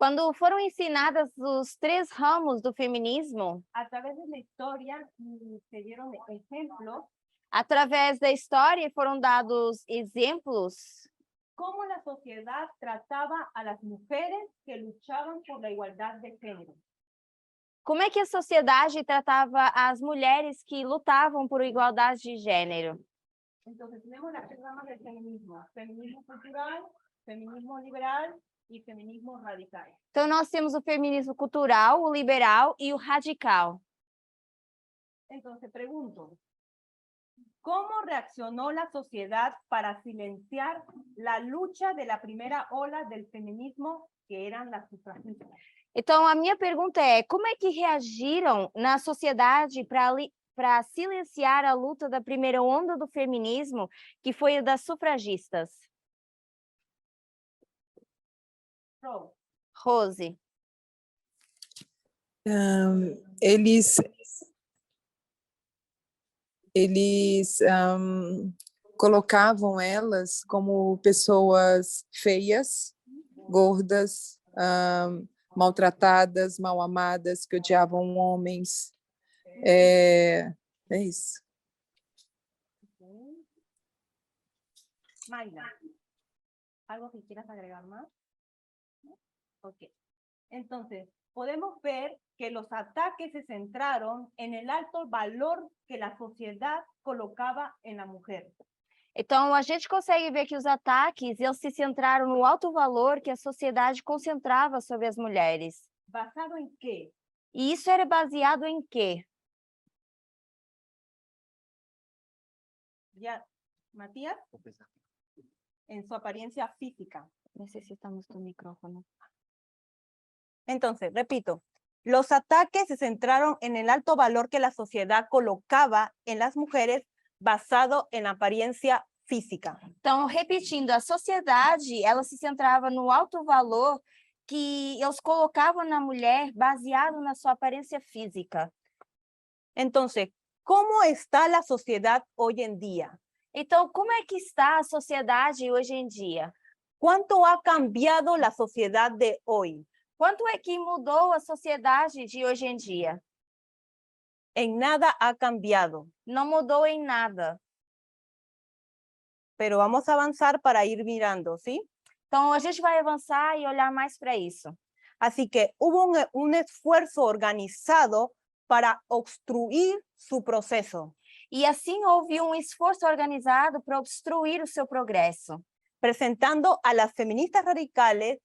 Quando foram ensinadas os 3 ramos do feminismo, a través de la historia se dieron ejemplos através da história foram dados exemplos cómo la sociedad trataba a las mujeres que luchaban por la igualdad de género. como é que a sociedade tratava as mulheres que lutavam por igualdade de gênero. Entonces tenemos las 3 ramas del feminismo: feminismo cultural, feminismo liberal y feminismo radical. Então, nós temos o feminismo cultural, o liberal e o radical. Entonces pregunto, ¿cómo reaccionó la sociedad para silenciar la lucha de la primera ola del feminismo, que eran las sufragistas? Então, a minha pergunta é, como é que reagiram na sociedade para silenciar a luta da primeira onda do feminismo, que foi a das sufragistas? Rose. Eles colocavam elas como pessoas feias, gordas, maltratadas, mal amadas, que odiavam homens. É isso. Mayra, ¿algo que quieras agregar más? Ok. Entonces, podemos ver que los ataques se centraron en el alto valor que la sociedad colocaba en la mujer. Então, a gente consegue ver que os ataques eles se centraram no alto valor que a sociedade concentrava sobre as mulheres. ¿Basado en qué? E isso era baseado em quê? Ya, Matías, en su apariencia física. Necessitamos do micrófono. Entonces, repito, los ataques se centraron en el alto valor que la sociedad colocaba en las mujeres basado en la apariencia física. Então, repetindo, a sociedade ela se centrava no alto valor que eles colocavam na mulher baseado na sua aparência física. Entonces, ¿cómo está la sociedad hoy en día? Então, como é que está a sociedade hoje em dia? ¿Cuánto ha cambiado la sociedad de hoy? Quanto é que mudou a sociedade de hoje em dia? En nada ha cambiado. Não mudou em nada. Pero vamos a avanzar para ir mirando, ¿sí? Então, a gente vai avançar e olhar mais para isso. Así que hubo un esfuerzo organizado para obstruir su proceso. E assim houve esforço organizado para obstruir o seu progresso. Presentando a las feministas radicales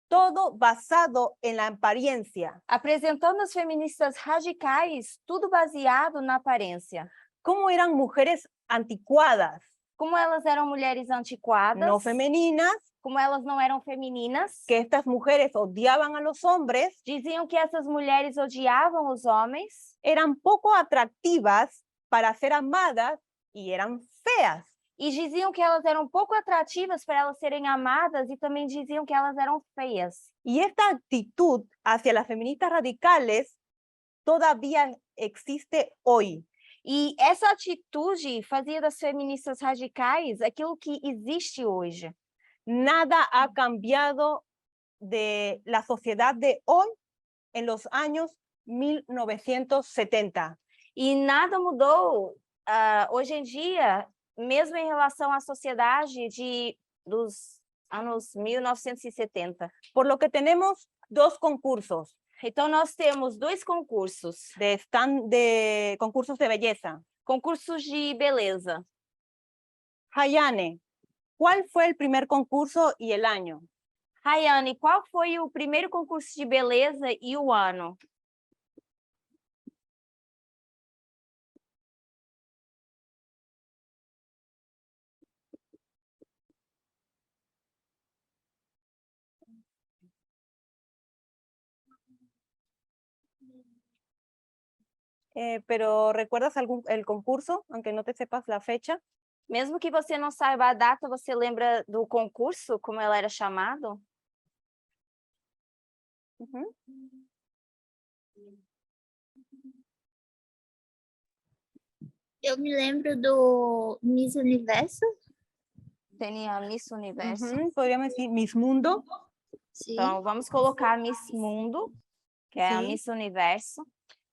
todo basado en la apariencia. Apresentando as feministas radicais, tudo baseado na aparência. Como eran mujeres anticuadas. Como elas eram mulheres antiquadas. No femeninas. Como elas não eram femininas. Que estas mujeres odiaban a los hombres. Diziam que essas mulheres odiavam os homens. Eran poco atractivas para ser amadas y eran feas. E diziam que elas eram pouco atrativas para elas serem amadas e também diziam que elas eram feias. Y esta actitud hacia las feministas radicales todavía existe hoy. E essa atitude fazia das feministas radicais aquilo que existe hoje. Nada ha cambiado de la sociedad de hoy en los años 1970. E nada mudou hoje em dia, mesmo em relação à sociedade dos anos 1970. Por lo que tenemos 2 concursos. Então, nós temos 2 concursos. De concursos de belleza. Concursos de beleza. Hayane, ¿cuál fue el primer concurso y el año? Rayane, qual foi o primeiro concurso de beleza e o ano? Pero ¿recuerdas el concurso, aunque no te sepas la fecha? Mesmo que você não saiba a data, você lembra do concurso, como ela era chamado? Eu me lembro do Miss Universo. Tinha Miss Universo. Podríamos decir Miss Mundo. Sí. Então, vamos colocar a Miss Mundo, que é a Sim. Miss Universo.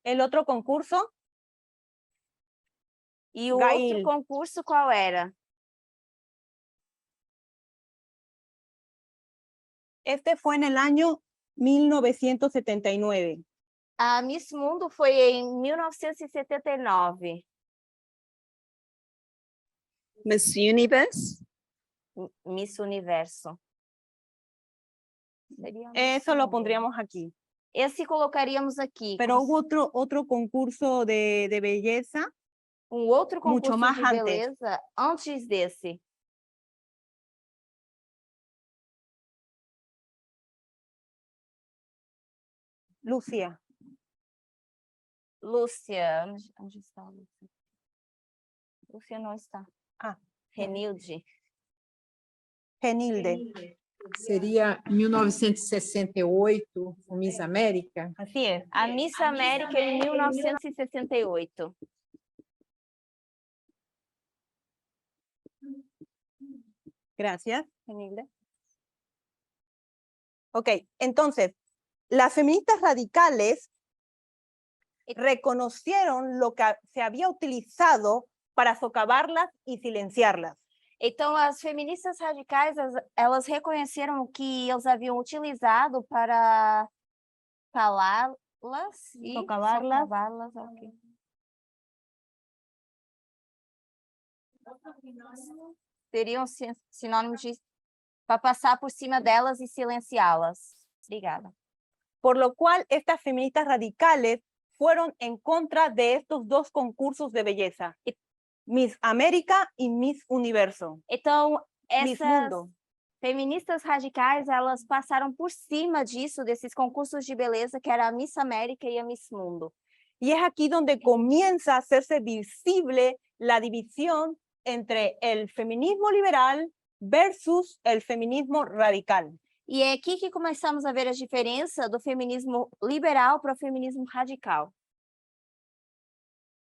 El otro concurso, E o Gail. outro concurso qual era? este fue en el año 1979. A Miss Mundo foi em 1979. Miss Universe? Miss Universo. Seria Eso Miss lo Mundo. pondríamos aquí. Esse colocaríamos aqui. Pero como hubo otro concurso de belleza. outro mucho concurso más de antes. beleza antes desse. Lucía. Lúcia, onde está a Lúcia? Lúcia não está. Ah, Renilde. Genilde. Seria 1968, o Miss América. Así es. A Miss América em 1968. Gracias, Genilde. Ok, entonces, las feministas radicales reconocieron lo que se había utilizado para socavarlas y silenciarlas. Então, as feministas radicais, elas reconheceram o que eles haviam utilizado para calá-las e Socavarlas. socavá-las. Ok. Seriam sinônimos de para passar por cima delas e silenciá-las. Obrigada. Por lo cual, estas feministas radicales fueron en contra de estos dos concursos de belleza, Miss América y Miss Universo. Então, Miss essas Mundo. feministas radicais, elas passaram por cima disso, desses concursos de beleza, que era a Miss América e a Miss Mundo. Y es aquí donde comienza a hacerse visible la división entre el feminismo liberal versus el feminismo radical. E é aqui que começamos a ver a diferença do feminismo liberal para o feminismo radical.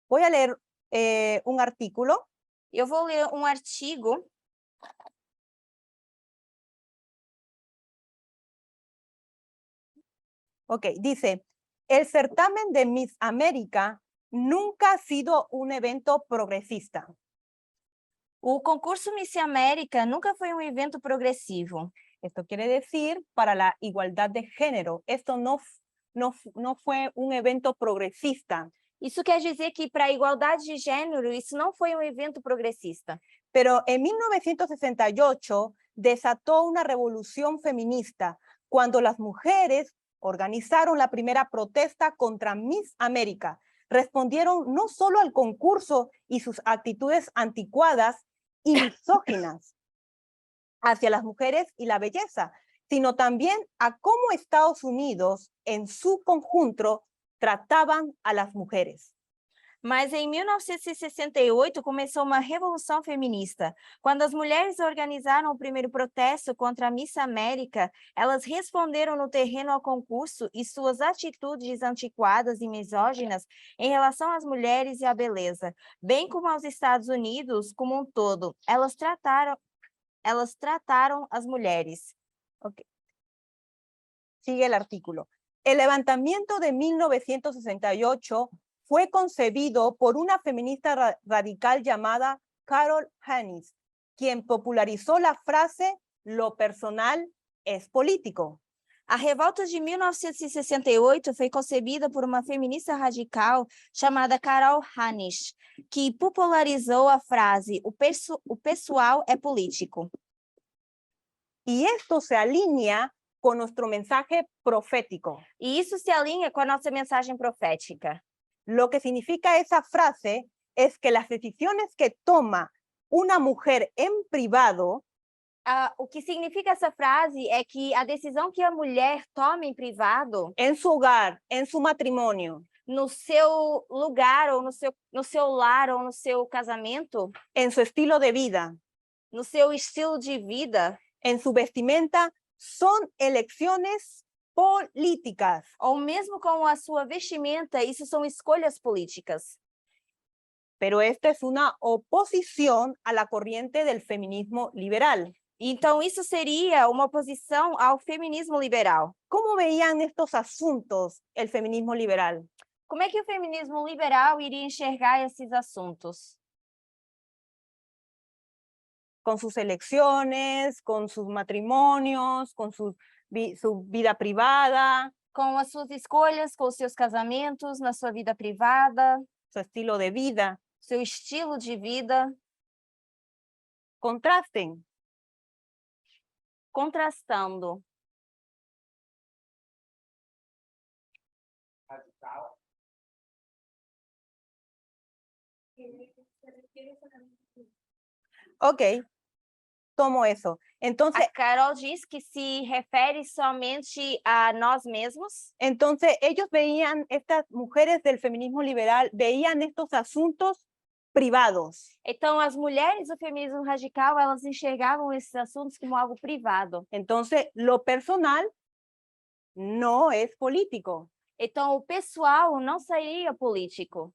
Voy a leer un artículo. Eu vou ler um artigo Ok, dice, el certamen de Miss América nunca ha sido un evento progresista. O concurso Miss América nunca foi um evento progressivo. Esto quiere decir para la igualdad de género. Esto no fue un evento progresista. Isso quer dizer que para a igualdade de gênero, isso não foi um evento progressista. Pero en 1968 desató una revolución feminista cuando las mujeres organizaron la primera protesta contra Miss América. Respondieron no solo al concurso y sus actitudes anticuadas y misóginas hacia las mujeres y la belleza, sino también a cómo Estados Unidos en su conjunto trataban a las mujeres. Mas em 1968 começou uma revolução feminista. Quando as mulheres organizaram o primeiro protesto contra a Miss América, elas responderam no terreno ao concurso e suas atitudes antiquadas e misóginas em relação às mulheres e à beleza, bem como aos Estados Unidos como um todo. Elas trataram as mulheres. Okay. Sigue el artículo. El levantamiento de 1968 fue concebido por una feminista radical llamada Carol Hannis, quien popularizó la frase "lo personal es político". A revolta de 1968 foi concebida por uma feminista radical chamada Carol Hannis, que popularizou a frase "o pessoal é político". Y esto se alinea con nuestro mensaje profético. E isso se alinha com a nossa mensagem profética. Lo que significa esa frase es que las decisiones que toma una mujer en privado, o que significa essa frase é que a decisão que a mulher toma em privado, en su hogar, en su matrimonio, no seu lugar, ou no seu lar, ou no seu casamento, en su estilo de vida, no seu estilo de vida, en su vestimenta, son elecciones políticas. Ou mesmo com a sua vestimenta, isso são escolhas políticas. Pero esta es una oposición a la corriente del feminismo liberal. Então, isso seria uma oposição ao feminismo liberal. ¿Cómo veían estos asuntos el feminismo liberal? Como é que o feminismo liberal iria enxergar esses assuntos? Con sus elecciones, con sus matrimonios, con su vida privada, Com as suas escolhas, com os seus casamentos, na sua vida privada, su estilo de vida. seu estilo de vida. Contrasten. Contrastando. Ok, tomo eso. Entonces, A Carol diz que se refere somente a nós mesmos. entonces ellos veían, estas mujeres del feminismo liberal, veían estos asuntos privados. Então, as mulheres do feminismo radical, elas enxergavam esses assuntos como algo privado. Entonces, lo personal no es político. Então, o pessoal não seria político.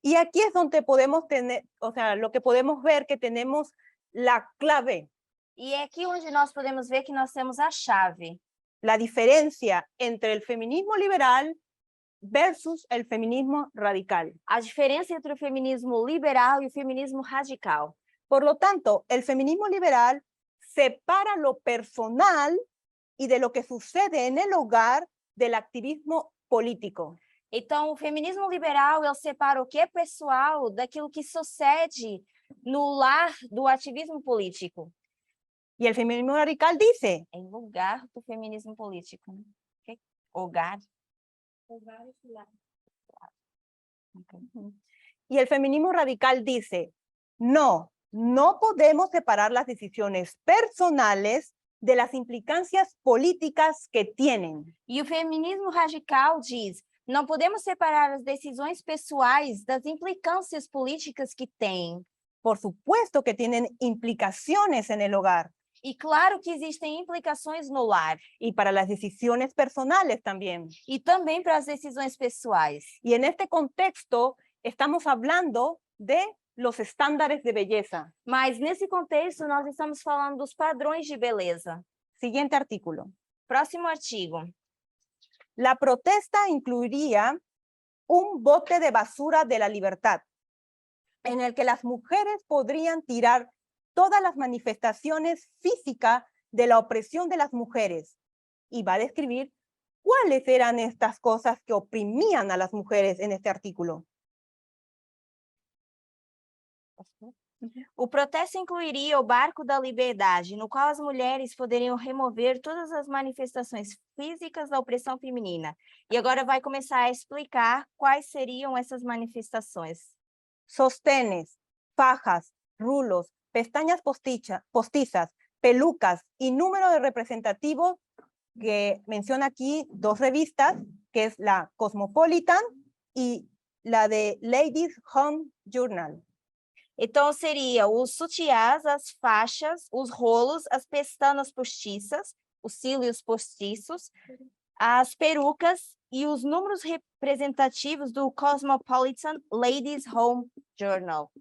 Y aquí es donde podemos tener, o sea, lo que podemos ver que tenemos la clave, E é aqui onde nós podemos ver que nós temos a chave. la diferencia entre el feminismo liberal versus el feminismo radical. A diferença entre o feminismo liberal e o feminismo radical. Por lo tanto, el feminismo liberal separa lo personal y de lo que sucede en el hogar del activismo político. Então, o feminismo liberal, ele separa o que é pessoal daquilo que sucede no lar do ativismo político. Y el feminismo radical dice, Em lugar do feminismo político. Né? Que? Hogar. y el feminismo radical dice, no, no podemos separar las decisiones personales de las implicancias políticas que tienen. E o feminismo radical diz, não podemos separar as decisões pessoais das implicâncias políticas que têm. Por supuesto que tienen implicaciones en el hogar E claro que existem implicações no lar. y para las decisiones personales también. E também para as decisões pessoais. Y en este contexto estamos hablando de los estándares de belleza. Mas nesse contexto, nós estamos falando dos padrões de beleza. Siguiente artículo. Próximo artigo. La protesta incluiría un bote de basura de la libertad, en el que las mujeres podrían tirar todas las manifestaciones físicas de la opresión de las mujeres. Y va a describir cuáles eran estas cosas que oprimían a las mujeres en este artículo. O protesto incluiria o Barco da Liberdade, no qual as mulheres poderiam remover todas as manifestações físicas da opressão feminina. E agora vai começar a explicar quais seriam essas manifestações. Sostenes, fajas, rulos, pestañas postizas, pelucas y número de representativos que menciona aquí dos revistas, que es la Cosmopolitan y la de Ladies Home Journal. Então, seria os sutiãs, as faixas, os rolos, as pestanas postiças, os cílios postiços, as perucas e os números representativos do Cosmopolitan Ladies Home Journal.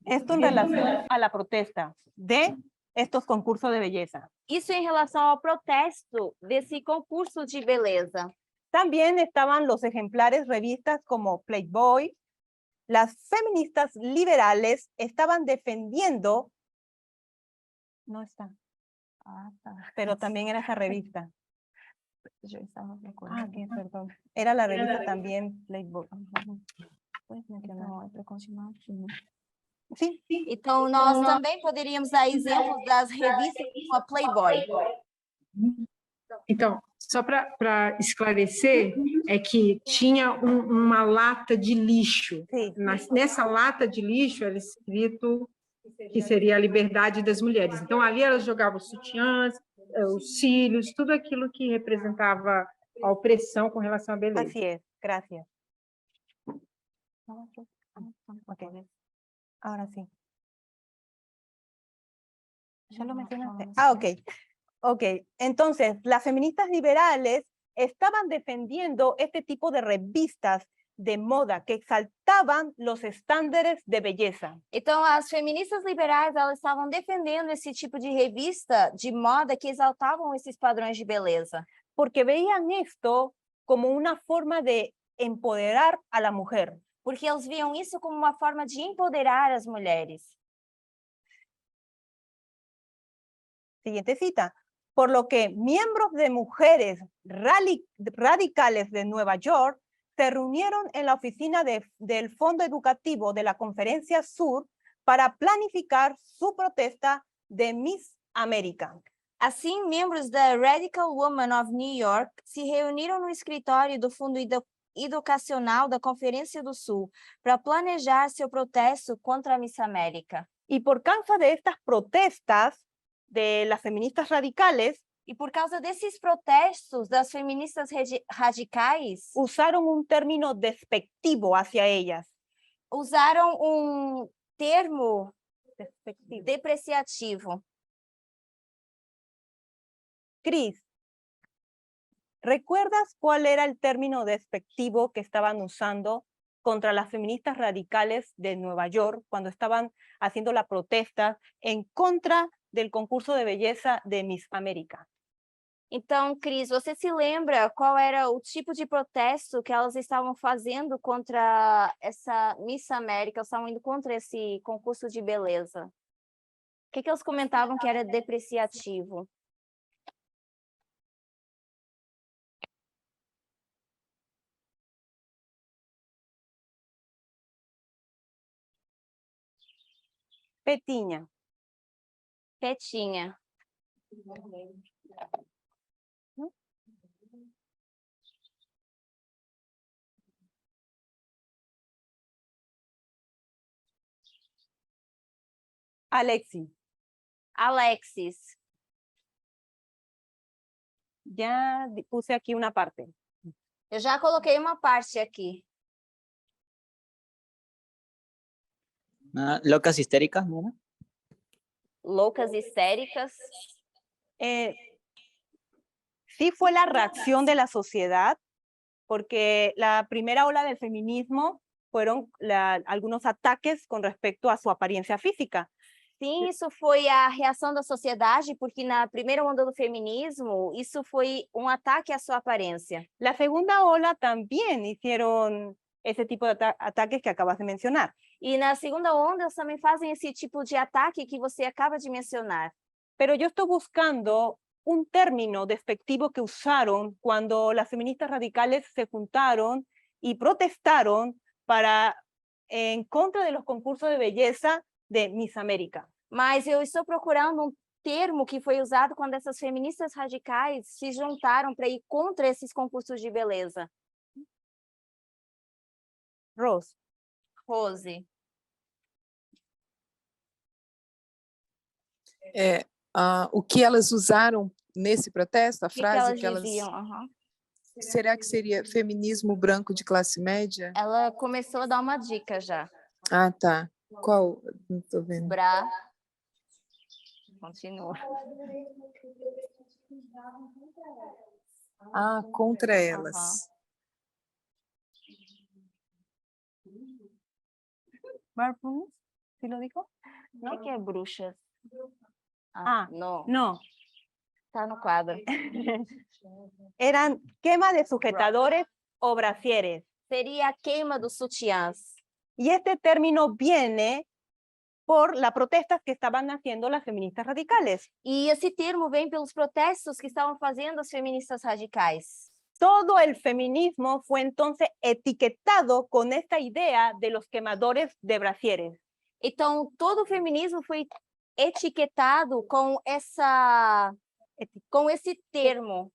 Esto en relación a la protesta de estos concursos de belleza. Isso em relação ao protesto desse concurso de beleza. También estaban los ejemplares revistas como Playboy. Las feministas liberales estaban defendiendo, no está, pero también era esa revista. Perdón. Era la revista también Playboy. Puedes mencionar. Sim. Então, nós também poderíamos dar exemplos das revistas como a Playboy. Então, só para esclarecer, é que tinha uma lata de lixo. Sim. Nessa lata de lixo era escrito que seria a liberdade das mulheres. Então, ali elas jogavam sutiãs, os cílios, tudo aquilo que representava a opressão com relação à beleza. Así es, gracias. Ok, ahora sí. Ya lo mencionaste. Ah, ok. Ok, entonces las feministas liberales estaban defendiendo este tipo de revistas de moda que exaltaban los estándares de belleza. Então, as feministas liberais, elas estavam defendendo esse tipo de revista de moda que exaltavam esses padrões de beleza. Porque veían esto como una forma de empoderar a la mujer. Porque eles viam isso como uma forma de empoderar as mulheres. Siguiente cita. Por lo que miembros de mujeres radicales de Nueva York se reunieron en la oficina del Fondo Educativo de la Conferencia Sur para planificar su protesta de Miss América. Assim, membros da Radical Women of New York se reuniram no escritório do Fundo Educacional da Conferência do Sul para planejar seu protesto contra a Miss América. Y por causa de estas protestas de las feministas radicales, E por causa desses protestos das feministas radicais, usaron un término despectivo hacia ellas. usaram termo depreciativo. Cris, ¿recuerdas cuál era el término despectivo que estaban usando contra las feministas radicales de Nueva York cuando estaban haciendo la protesta en contra del concurso de belleza de Miss América? Então, Cris, você se lembra qual era o tipo de protesto que elas estavam fazendo contra essa Miss América? Elas estavam indo contra esse concurso de beleza. O que elas comentavam que era depreciativo? Petinha. Petinha. Alexis. Alexis. Ya puse aquí una parte. Eu já coloquei uma parte aqui. Locas histéricas, ¿no? Loucas histéricas. Sí fue la reacción de la sociedad, porque la primera ola del feminismo fueron algunos ataques con respecto a su apariencia física. Sim, isso foi a reação da sociedade, porque na primeira onda do feminismo, isso foi um ataque à sua aparência. La segunda ola también hicieron ese tipo de ataques que acabas de mencionar. E na segunda onda, eles também fazem esse tipo de ataque que você acaba de mencionar. Pero yo estoy buscando un término despectivo que usaron cuando las feministas radicales se juntaron y protestaron en contra de los concursos de belleza de Miss América. Mas eu estou procurando termo que foi usado quando essas feministas radicais se juntaram para ir contra esses concursos de beleza. Rose. Rose. O que elas usaram nesse protesto, a O que frase elas que elas... diziam? Aham. Será que seria feminismo branco de classe média? Ela começou a dar uma dica já. Ah, tá. Qual? Não estou vendo. Continua. Ah, contra elas. ¿Barbuns? ¿Sí lo dijo? O que é bruxas? No. Está no quadro. Eran quema de sujetadores o brasieres. Seria a queima dos sutiãs. Y este término viene por las protestas que estaban haciendo las feministas radicales. E esse termo vem pelos protestos que estavam fazendo as feministas radicais. Todo el feminismo fue entonces etiquetado con esta idea de los quemadores de brasieres. Então, todo o feminismo foi etiquetado com esse termo.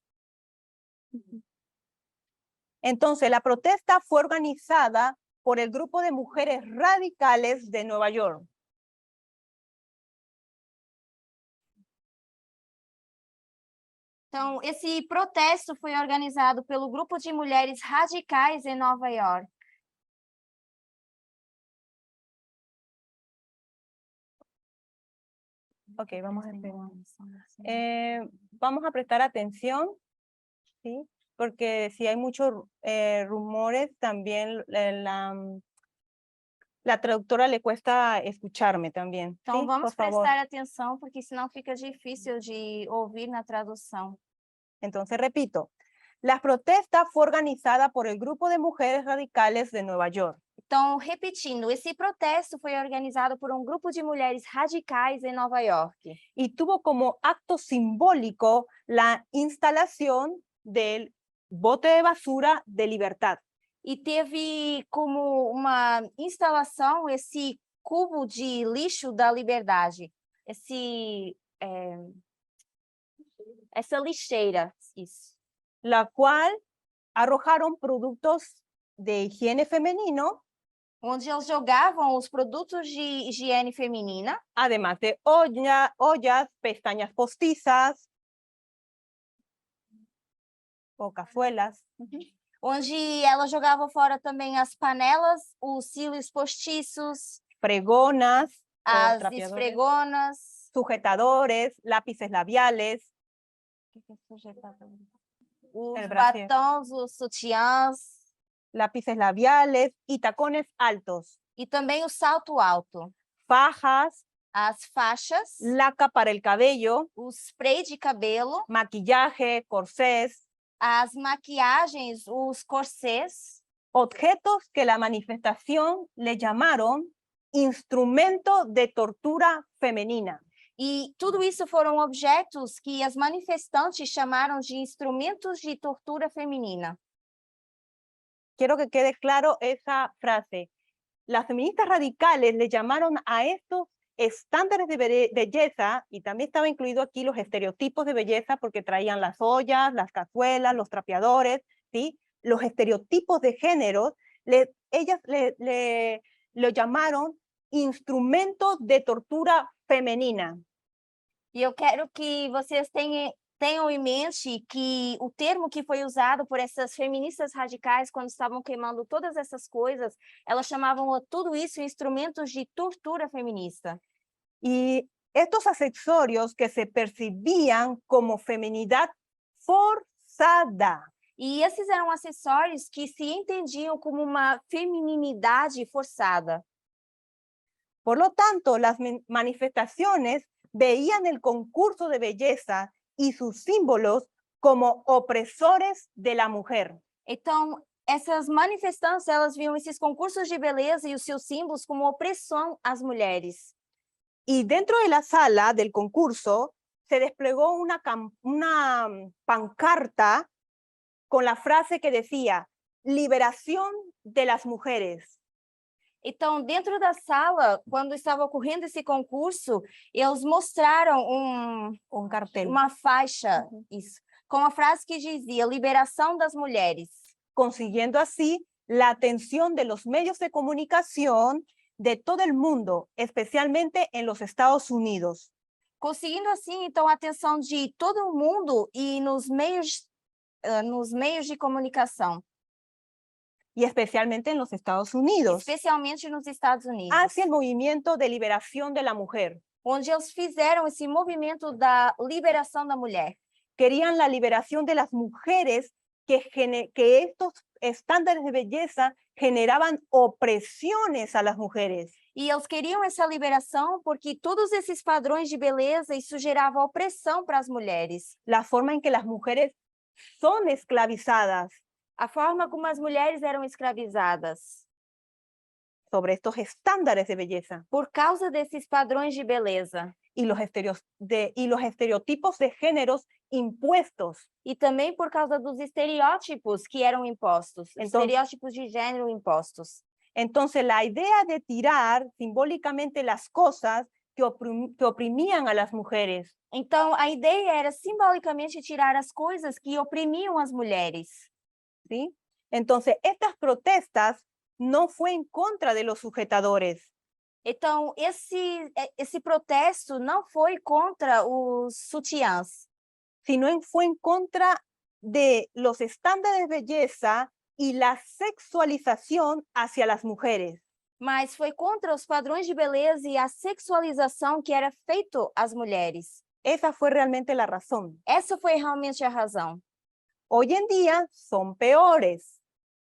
Entonces, la protesta fue organizada por el grupo de mujeres radicales de Nueva York. Então, esse protesto foi organizado pelo grupo de mulheres radicais em Nova York. Ok, vamos a esperar. Vamos a prestar atención, ¿sí? Porque si hay muchos rumores, también la traductora le cuesta escucharme también. Então, ¿sí? vamos Por favor. prestar atenção, porque senão fica difícil de ouvir na tradução. Entonces, repito, la protesta fue organizada por el grupo de mujeres radicales de Nueva York. Então, repetindo, esse protesto foi organizado por um grupo de mulheres radicais em Nova York. Y tuvo como acto simbólico la instalación del bote de basura de libertad. E teve como uma instalação esse cubo de lixo da liberdade. Essa lixeira, isso. La cual arrojaron productos de higiene femenino, Onde eles jogavam os produtos de higiene feminina, además de ollas, pestañas postizas o cazuelas, onde ela jogava fora também as panelas, os cílios postiços, fregonas, o as trapeadores, esfregonas, sujetadores, lápices labiales, os El brasier. batons, os sutiãs lápices labiales y tacones altos, e também o salto alto, fajas, as faixas, laca para el cabello, o spray de cabelo, maquillaje, corsés, as maquiagens, os corsês, objetos que la manifestación le llamaron instrumento de tortura femenina. e tudo isso foram objetos que as manifestantes chamaram de instrumentos de tortura feminina. Quiero que quede claro esa frase. Las feministas radicales le llamaron a estos estándares de belleza, y también estaba incluido aquí los estereotipos de belleza, porque traían las ollas, las cazuelas, los trapeadores, ¿sí? Los estereotipos de género, ellas lo llamaron instrumentos de tortura femenina. E eu quero que vocês tenham em mente que o termo que foi usado por essas feministas radicais quando estavam queimando todas essas coisas, elas chamavam tudo isso instrumentos de tortura feminista. Y estos accesorios que se percibían como feminidad forzada. E esses eram acessórios que se entendiam como uma femininidade forçada. Por lo tanto, las manifestaciones veían el concurso de belleza y sus símbolos como opresores de la mujer. Então, essas manifestantes, elas viam esses concursos de beleza e os seus símbolos como opressão às mulheres. Y dentro de la sala del concurso se desplegó una pancarta con la frase que decía, liberación de las mujeres. Então, dentro da sala, quando estava ocorrendo esse concurso, eles mostraram Un cartel. uma faixa, isso, com a frase que dizia liberação das mulheres. Consiguiendo así la atención de los medios de comunicación de todo el mundo, especialmente en los Estados Unidos. Conseguindo assim, então, a atenção de todo mundo e nos meios de comunicação. Y especialmente en los Estados Unidos, Especialmente nos Estados Unidos. hacia el movimiento de liberación de la mujer. Onde eles fizeram esse movimento da liberação da mulher. Querían la liberación de las mujeres que estos estándares de belleza generaban opresiones a las mujeres. E eles queriam essa liberação porque todos esses padrões de beleza isso gerava opressão para as mulheres. La forma en que las mujeres son esclavizadas A forma como as mulheres eram escravizadas. sobre estos estándares de belleza Por causa desses padrões de beleza. y los estereotipos de géneros impuestos. E também por causa dos estereótipos que eram impostos. Estereótipos de gênero impostos. Entonces, la idea de tirar simbólicamente las cosas que oprimían a las mujeres Então, a ideia era simbolicamente tirar as coisas que oprimiam as mulheres. ¿sí? Entonces, estas protestas no fue en contra de los sujetadores, Então, esse protesto não foi contra os sutiãs, sino fue en contra de los estándares de belleza y la sexualización hacia las mujeres. Mas foi contra os padrões de beleza e a sexualização que era feito às mulheres. Esa fue realmente la razón. Essa foi realmente a razão. Hoy en día son peores,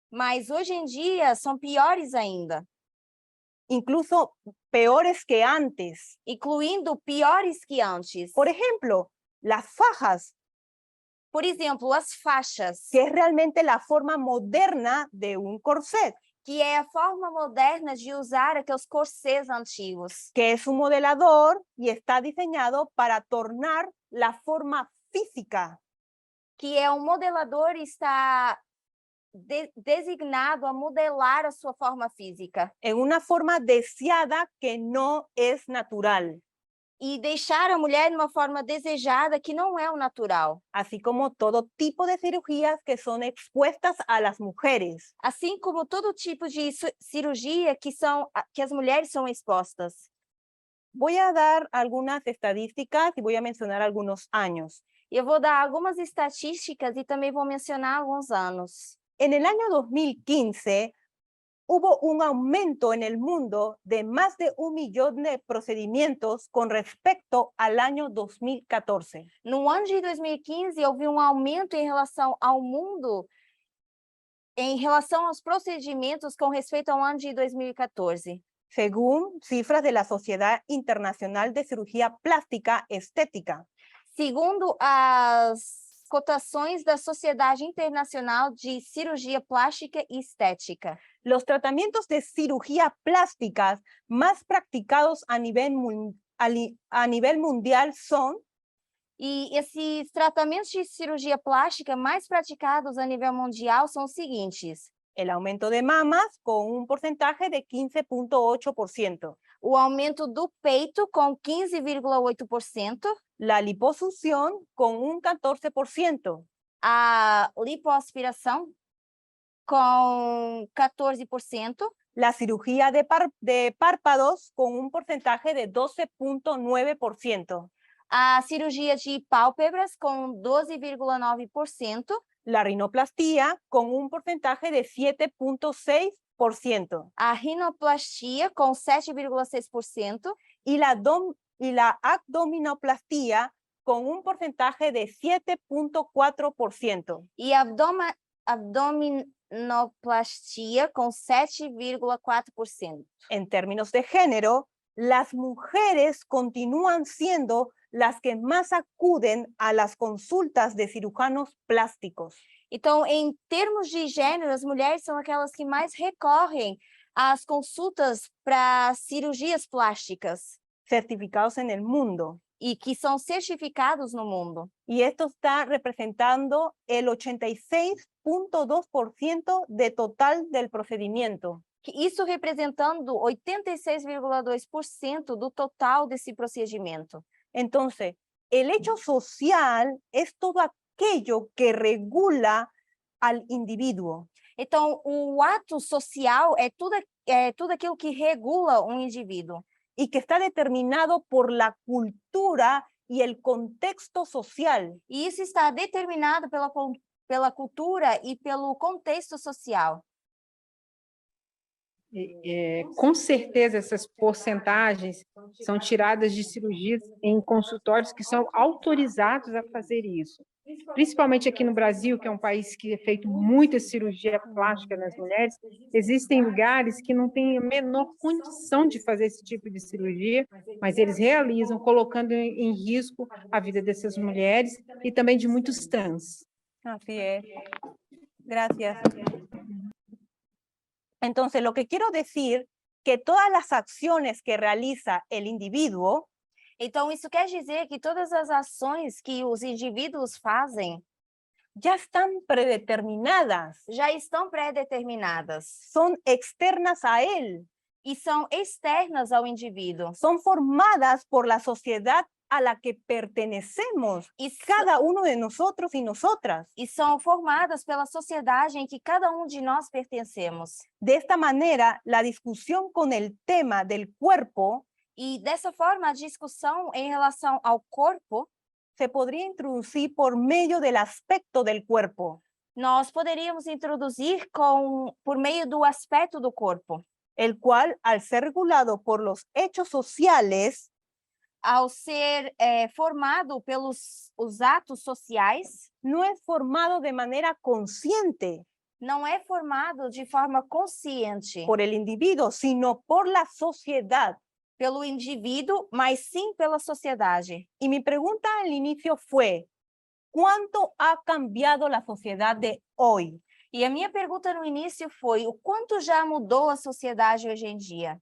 Mas hoje em dia são piores ainda, incluso peores que antes. incluindo piores que antes. Por ejemplo, las fajas, Por exemplo, as faixas, que es realmente la forma moderna de un corset, que é a forma moderna de usar aqueles corsês antigos, que es un modelador y está diseñado para tornar la forma física. que é um modelador e está designado a modelar a sua forma física En una forma deseada que no es natural, e deixar a mulher de uma forma desejada que não é o natural, así como todo tipo de cirugías que son expuestas a las mujeres. assim como todo tipo de cirurgia que as mulheres são expostas. Voy a dar algunas estadísticas y voy a mencionar algunos años. E eu vou dar algumas estatísticas e também vou mencionar alguns anos. En el año 2015, hubo un aumento en el mundo de más de 1 millón de procedimientos con respecto al año 2014. No ano de 2015, houve um aumento em relação ao mundo, em relação aos procedimentos com respeito ao ano de 2014. Según cifras de la Sociedad Internacional de Cirugía Plástica Estética. Segundo as cotações da Sociedade Internacional de Cirurgia Plástica e Estética. Los tratamientos de cirugía plásticas más practicados a nivel mundial son E esses tratamentos de cirurgia plástica mais praticados a nível mundial são os seguintes: el aumento de mamas con un porcentaje de 15.8%, o aumento do peito com 15,8%, la liposucción con un 14%, a lipoaspiração com 14%, la cirugía de párpados con un porcentaje de 12.9%, a cirurgia de pálpebras com 12,9%, la rinoplastia con un porcentaje de 7.6%, a rinoplastia com 7,6% y la abdominoplastia con un porcentaje de 7.4%. e a abdominoplastia com 7,4%. En términos de género, las mujeres continúan siendo las que más acuden a las consultas de cirujanos plásticos. Então, em termos de gênero, as mulheres são aquelas que mais recorrem às consultas para cirurgias plásticas Certificados en el mundo. e que são certificados no mundo. Y esto está representando el 86.2% de total del procedimiento. Isso representando 86,2% do total desse procedimento. Entonces, el hecho social es todo aquello que regula al individuo. Então, o ato social é tudo aquilo que regula um indivíduo. Y que está determinado por la cultura y el contexto social. E isso está determinado pela cultura e pelo contexto social. Com certeza, essas porcentagens são tiradas de cirurgias em consultórios que são autorizados a fazer isso. Principalmente aqui no Brasil, que é um país que é feito muita cirurgia plástica nas mulheres, existem lugares que não têm a menor condição de fazer esse tipo de cirurgia, mas eles realizam, colocando em risco a vida dessas mulheres e também de muitos trans. Así es. Gracias. Entonces, lo que quiero decir que todas las acciones que realiza el individuo Então, isso quer dizer que todas as ações que os indivíduos fazem ya están predeterminadas, já estão pré-determinadas son externas a él, e são externas ao indivíduo. son formadas por la sociedad a la que pertenecemos, E, cada uno de nosotros y nosotras. e são formadas pela sociedade em que cada um de nós pertencemos. De esta manera, la discusión con el tema del cuerpo E dessa forma, a discussão em relação ao corpo se podría introducir por medio del aspecto del cuerpo, Nós poderíamos introduzir por meio do aspecto do corpo, el cual, al ser regulado por los hechos sociales, ao ser formado pelos os atos sociais, no es formado de manera consciente não é formado de forma consciente por el individuo, sino por la sociedad. pelo indivíduo, mas sim pela sociedade. Y mi pregunta al inicio fue, ¿cuánto ha cambiado la sociedad de hoy? E a minha pergunta no início foi: o quanto já mudou a sociedade hoje em dia?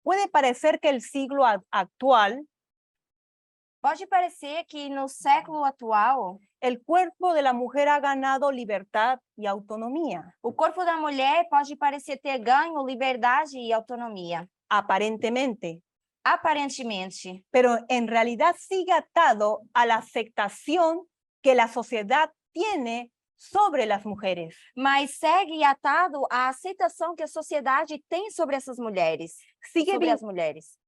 Puede parecer que el siglo actual, Pode parecer que no século atual, el cuerpo de la mujer ha ganado libertad y autonomía, o corpo da mulher pode parecer ter ganho liberdade e autonomia, aparentemente, aparentemente, pero en realidad sigue atado a la aceptación que la sociedad tiene sobre las mujeres. mas segue atado à aceitação que a sociedade tem sobre essas mulheres, Sigue, sobre as mulheres.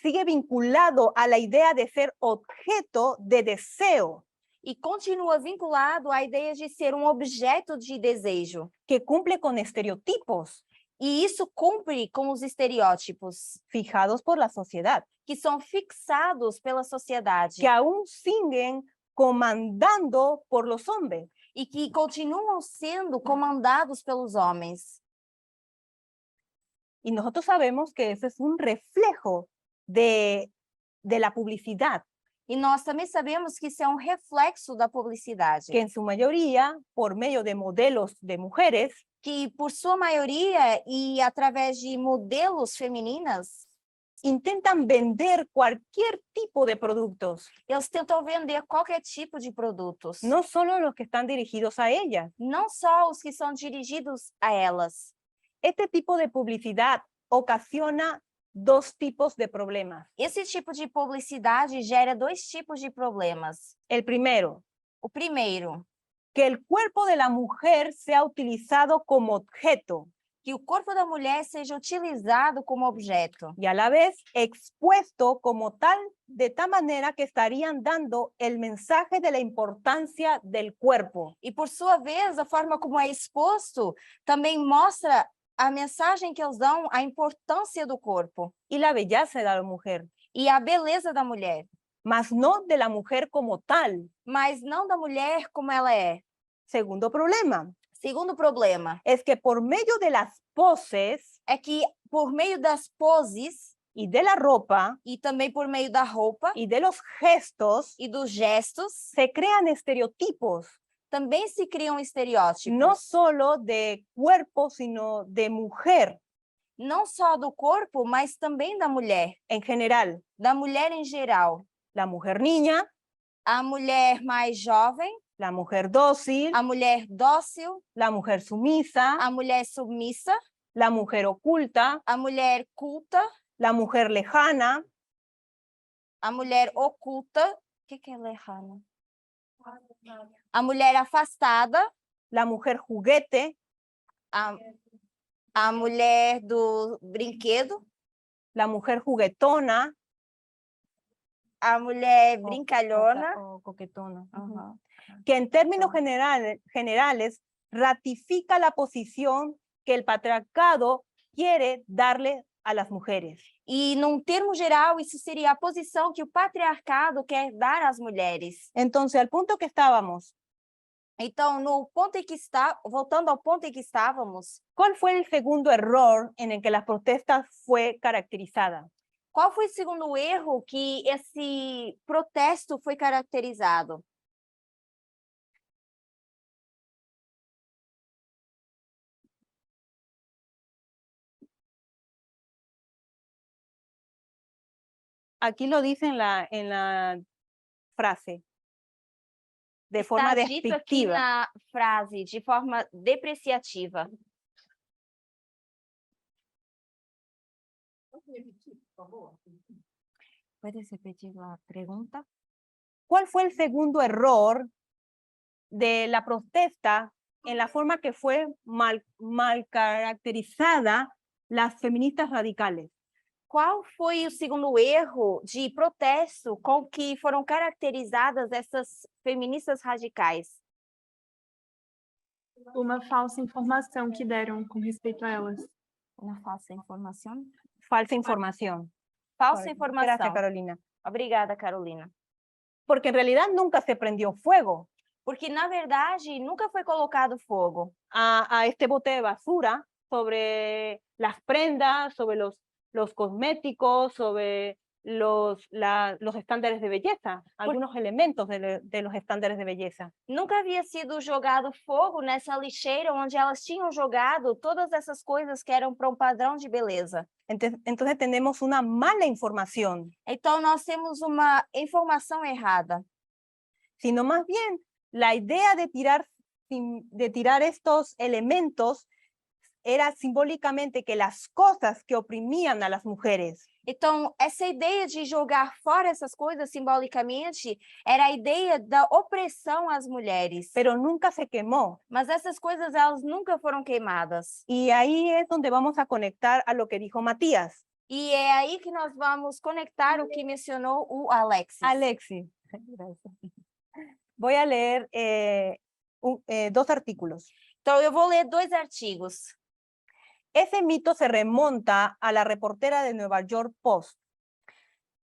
sigue vinculado a la idea de ser objeto de deseo, E continua vinculado à ideia de ser um objeto de desejo. que cumple con estereotipos E isso cumpre com os estereótipos fijados por la sociedad, que são fixados pela sociedade que aún siguen comandando por los hombres. e que continuam sendo comandados pelos homens. Y nosotros sabemos que ese es un reflejo de la publicidad, E nós também sabemos que isso é um reflexo da publicidade, que en su mayoría, por medio de modelos de mujeres, que por sua maioria e através de modelos femininas, intentan vender cualquier tipo de productos, eles tentam vender qualquer tipo de produtos. no solo los que están dirigidos a ellas. Não só os que são dirigidos a elas. Este tipo de publicidad ocasiona dos tipos de problemas. Esse tipo de publicidade gera dois tipos de problemas. El primero, O primeiro, que el cuerpo de la mujer sea utilizado como objeto que o corpo da mulher seja utilizado como objeto y a la vez expuesto como tal, de tal manera que estarían dando el mensaje de la importancia del cuerpo. e, por sua vez, a forma como é exposto também mostra a mensagem que eles dão, a importância do corpo Y la belleza de la mujer, e a beleza da mulher, mas no de la mujer como tal. mas não da mulher como ela é. Segundo problema, Segundo problema es que por medio de las poses é que, por meio das poses y de la ropa e também por meio da roupa y de los gestos, e dos gestos, se crean estereotipos, também se criam estereótipos. no solo de cuerpo, sino de mujer Não só do corpo, mas também da mulher em geral. la mujer niña, A mulher mais jovem, la mujer dócil, a mulher dócil, la mujer sumisa, a mulher submissa, la mujer oculta, a mulher culta, la mujer lejana, a mulher oculta. O que é lejana? A mulher afastada, la mujer juguete, a mulher do brinquedo, la mujer juguetona, a mulher brincalhona. o coquetona, Uhum. que en términos generales ratifica la posición que el patriarcado quiere darle a las mujeres. E, num termo geral, isso seria a posição que o patriarcado quer dar às mulheres. Entonces, al punto que estábamos, Então, no ponto em que voltando ao ponto em que estávamos, ¿cuál fue el segundo error en el que las protestas fue caracterizada? qual foi o segundo erro que esse protesto foi caracterizado? Aquí lo dice en la frase, de forma Está dito aqui despectiva. na frase, de forma depreciativa. ¿Puedes repetir la pregunta? ¿Cuál fue el segundo error de la protesta en la forma que fue mal caracterizada las feministas radicales? Qual foi o segundo erro de protesto com que foram caracterizadas essas feministas radicais? Uma falsa informação que deram com respeito a elas. Uma falsa informação? Falsa información. Falsa Gracias, informação. Carolina. Obrigada, Carolina. Porque en realidad nunca se prendió fuego Porque, na verdade, nunca foi colocado fogo a este bote de basura sobre las prendas, sobre los cosméticos, sobre los estándares de belleza, algunos elementos de los estándares de belleza. Nunca havia sido jogado fogo nessa lixeira onde elas tinham jogado todas essas coisas que eram para um padrão de beleza. Entonces tenemos una mala información, Então, nós temos uma informação errada. sino más bien la idea de tirar estos elementos era simbólicamente que las cosas que oprimían a las mujeres Então, essa ideia de jogar fora essas coisas simbolicamente era a ideia da opressão às mulheres. pero nunca se quemó. Mas essas coisas, elas nunca foram queimadas. Y ahí es donde vamos a conectar a lo que dijo Matías. E é aí que nós vamos conectar o que mencionou o Alexis. Alexis, voy a leer dos artículos. Então, eu vou ler 2 artigos. Ese mito se remonta a la reportera de Nueva York Post.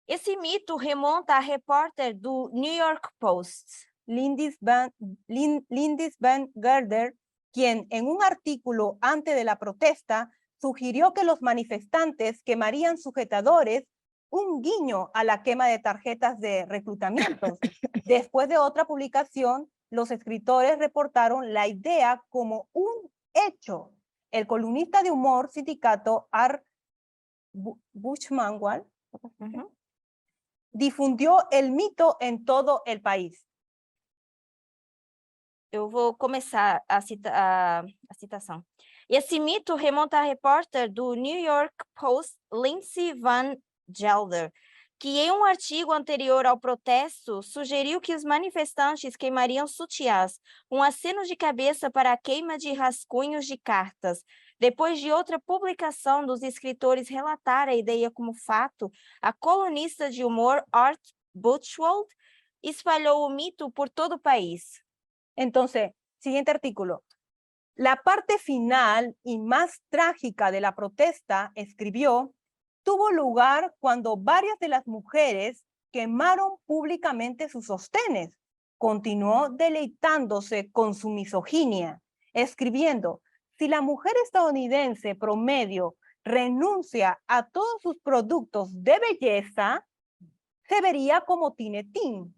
Esse mito remonta à repórter do New York Post, Lindis Van Gerder, quien en un artículo antes de la protesta sugirió que los manifestantes quemarían sujetadores, un guiño a la quema de tarjetas de reclutamiento. Después de otra publicación, los escritores reportaron la idea como un hecho. El columnista de humor sindicato Art Buchmanwald difundió el mito en todo el país. Eu vou começar a citação. Esse mito remonta à repórter do New York Post, Lindsay Van Gelder, que em um artigo anterior ao protesto sugeriu que os manifestantes queimariam sutiãs, um aceno de cabeça para a queima de rascunhos de cartas. Depois de outra publicação dos escritores relatar a ideia como fato, a colunista de humor Art Buchwald espalhou o mito por todo o país. Entonces, siguiente artículo. La parte final y más trágica de la protesta, escribió, tuvo lugar cuando varias de las mujeres quemaron públicamente sus sostenes. Continuó deleitándose con su misoginia, escribiendo, si la mujer estadounidense promedio renuncia a todos sus productos de belleza, se vería como tinetín.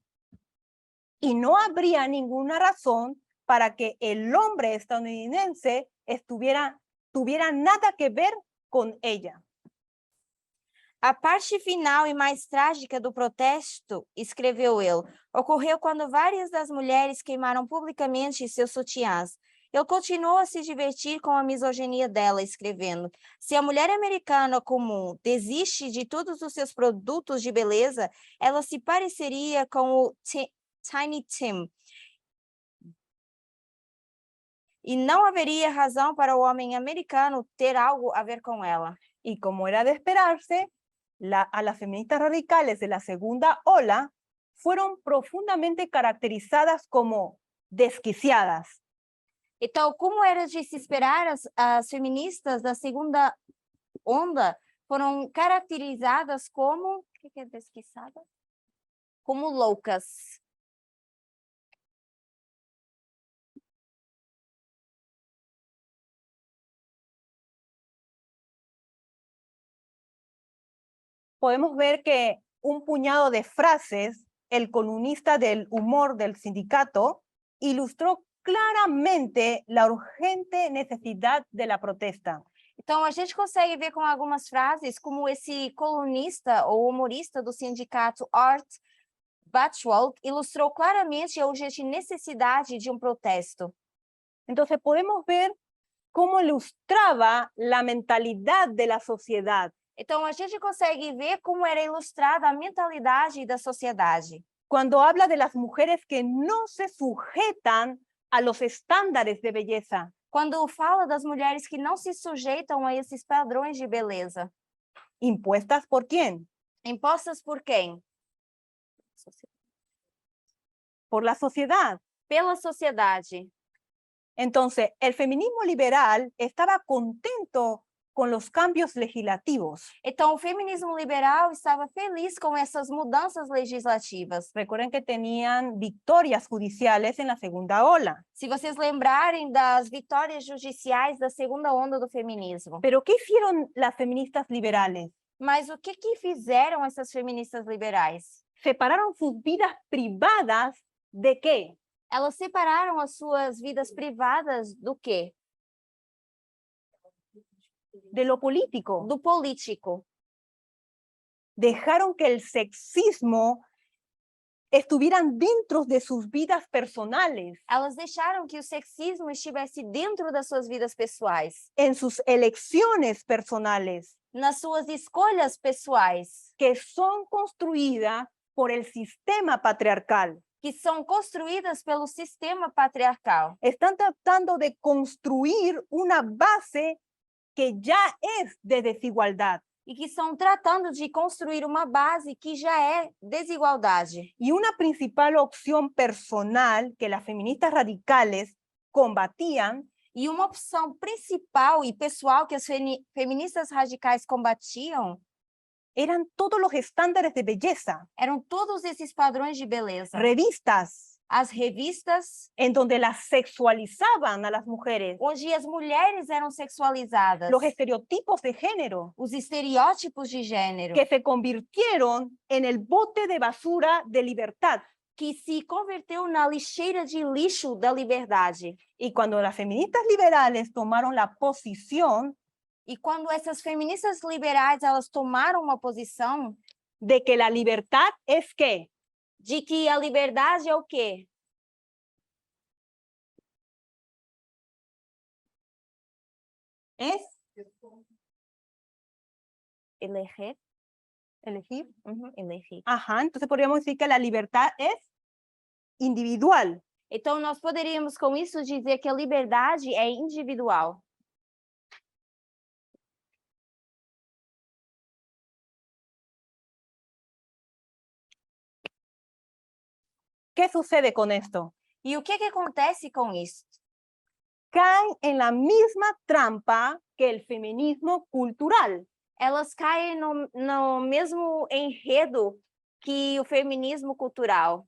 Y no habría ninguna razón para que el hombre estadounidense tuviera nada que ver con ella. A parte final e mais trágica do protesto, escreveu ele, ocorreu quando várias das mulheres queimaram publicamente seus sutiãs. Ele continuou a se divertir com a misoginia dela, escrevendo, se a mulher americana comum desiste de todos os seus produtos de beleza, ela se pareceria com o Tiny Tim. E não haveria razão para o homem americano ter algo a ver com ela. Y como era de esperarse, a las feministas radicales de la segunda ola fueron profundamente caracterizadas como desquiciadas. Então, como era de se esperar, as feministas da segunda onda foram caracterizadas como... O que é desquiciada? Como loucas. Podemos ver que un puñado de frases, el columnista del humor del sindicato, ilustró claramente la urgente necesidad de la protesta. Então, a gente consegue ver com algumas frases como esse colunista ou humorista do sindicato Art Buchwald ilustrou claramente a urgente necessidade de um protesto. Entonces podemos ver cómo ilustraba la mentalidad de la sociedad. Então, a gente consegue ver como era ilustrada a mentalidade da sociedade. Cuando habla de las mujeres que no se sujetan a los estándares de belleza. Quando fala das mulheres que não se sujeitam a esses padrões de beleza, ¿Impuestas por quién? impostas por quem? Por la sociedad. Pela sociedade. Entonces, el feminismo liberal estaba contento con los cambios legislativos. Então, o feminismo liberal estava feliz com essas mudanças legislativas. Recuerden que tenían victorias judiciales en la segunda ola. Se vocês lembrarem das vitórias judiciais da segunda onda do feminismo. Pero ¿qué hicieron las feministas liberales? Mas o que fizeram essas feministas liberais? Separaron sus vidas privadas ¿de qué? Elas separaram as suas vidas privadas do quê? De lo político. Do político. Dejaron que el sexismo estuvieran dentro de sus vidas personales, Elas deixaram que o sexismo estivesse dentro das suas vidas pessoais, en sus elecciones personales, nas suas escolhas pessoais, que son construidas por el sistema patriarcal. que são construídas pelo sistema patriarcal. Están tratando de construir una base que ya es de desigualdad. E que estão tratando de construir uma base que já é desigualdade. Y una principal opción personal que las feministas radicales combatían E uma opção principal e pessoal que as feministas radicais combatiam eran todos los estándares de belleza, eram todos esses padrões de beleza. revistas As revistas en donde las sexualizaban a las mujeres, onde as mulheres eram sexualizadas, los estereotipos de género, os estereótipos de gênero, que se convirtieron en el bote de basura de libertad. que se converteu na lixeira de lixo da liberdade. Y cuando las feministas liberales tomaron la posición E quando essas feministas liberais elas tomaram uma posição de que la libertad es ¿qué? de que a liberdade é o quê? Es Elegir. elegir. Elegir. Ajá, entonces podríamos decir que la libertad es individual. Então, nós poderíamos com isso dizer que a liberdade é individual. ¿Qué sucede con esto? E o que acontece com isso? Caen en la misma trampa que el feminismo cultural. Elas caem no mesmo enredo que o feminismo cultural.